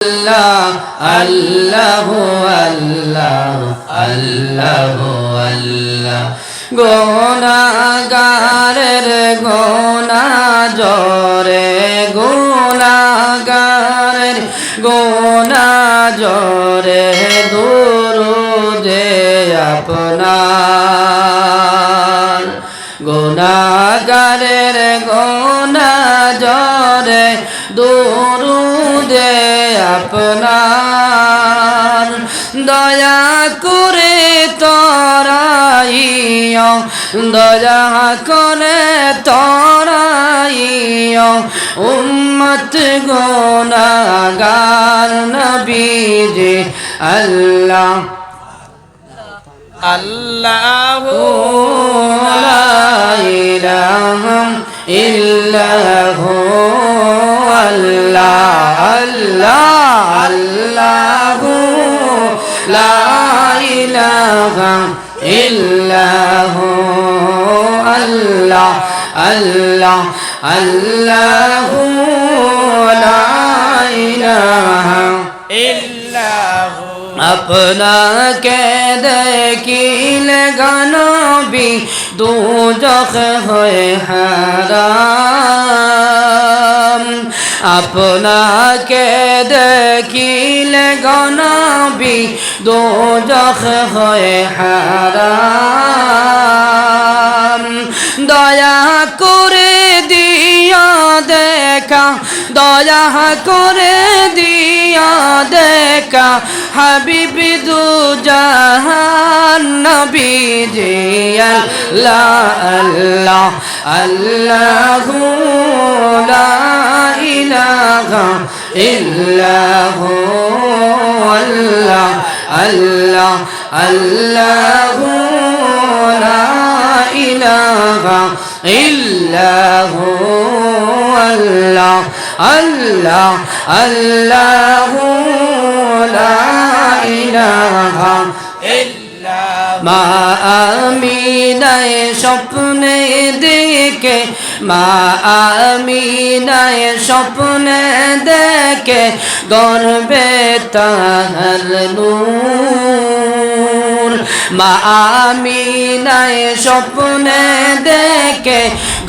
আল্লাহ আল্লাহ আল্লাহ আল্লাহ আল্লাহ গুনাহগারের গুনাহ জরে গুনাহগারের গুনাহ জরে দুরুদে আপনার গুনাহগারের গুনাহ জরে দুরুদে আপনার দয়া করে তরাইও দয়া করে তরাইও উম্মত গুনাহগার নবীজি আল্লাহ আল্লাহু লা ইলাহা ইল্লাহু আল্লাহ আল্লাহ আল্লাহু লা ইলাহা ইল্লাহু আল্লাহ আল্লাহ আল্লাহু লা ইলাহা ইল্লাহু আপনাকে দেখিলে গনবি দুজখ হয়ে হারাম আপনাকে দেখিলে গনবি দুজখ হয়ে হারাম দয়া করে দিয়া দেখা দয়া করে দিয়া দেখা হাবিবি দু জাহান নবীজি আল্লাহ আল্লাহ আল্লাহু লা ইলাহা ইল্লাহু আল্লাহ আল্লাহ আল্লাহু লা ইলাহা ইল্লাহু আল্লাহ আল্লাহ আল্লাহু লা ইলাহা ইল্লাহু মা আমিনায় স্বপ্নে দেখে মা আমিনায় স্বপ্নে দেখে গর্বে তাহার নূর মা আমিনায় স্বপ্নে দেখে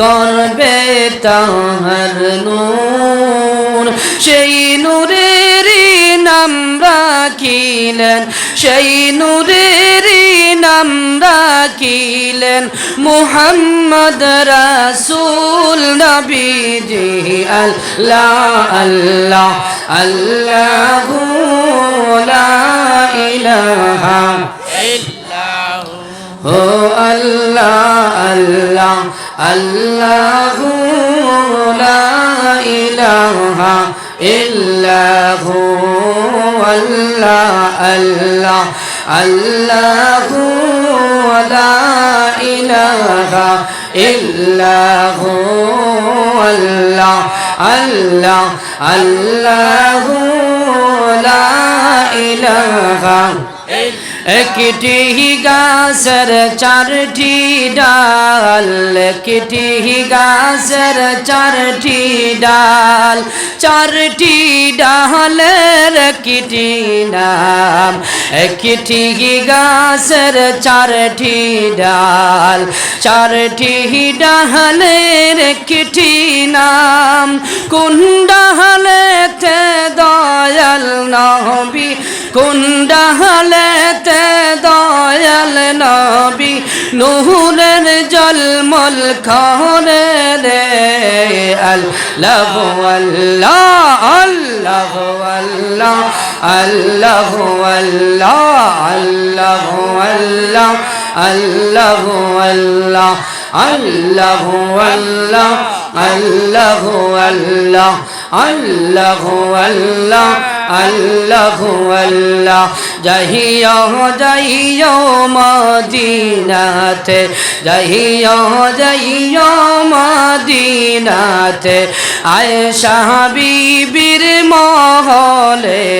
গর্বে তাহার নূর সেই নূরেরই নাম রাখিলেন সেই নূরেরই নাম রাখিলেন মুহাম্মদ রাসূল নবীজি আল্লাহ আল্লাহ আল্লাহু লা ইলাহা ইল্লাহু ও আল্লাহ আল্লাহ আল্লাহু লা ইলাহা ইল্লাহু আল্লাহ আল্লাহ আল্লাহু লা ইলাহা ইল্লাহু আল্লাহ আল্লাহ আল্লাহু লা ইলাহা একটি গাছের চারটি ডাল একটি গাছের চারটি ডাল চারটি ডালের একটি নাম একটি গাছের চারটি ডাল চারটি ডালের একটি নাম কোন ডালেতে দয়াল নবী কোন ডালেতে দয়াল নবী নূরের জলমল খরে রে আল্লাহ আল্লাহ আল্লাহ আল্লাহ আল্লাহ আল্লাহ আল্লাহ আল্লাহ আল্লাহ আল্লাহ আল্লাহ আল্লাহ আল্লাহ আল্লাহ আল্লাহ আল্লাহ আল্লাহ যাহিও যাইও মদিনাতে যাইও যাইও মদিনাতে আয়েশা বিবির মহলে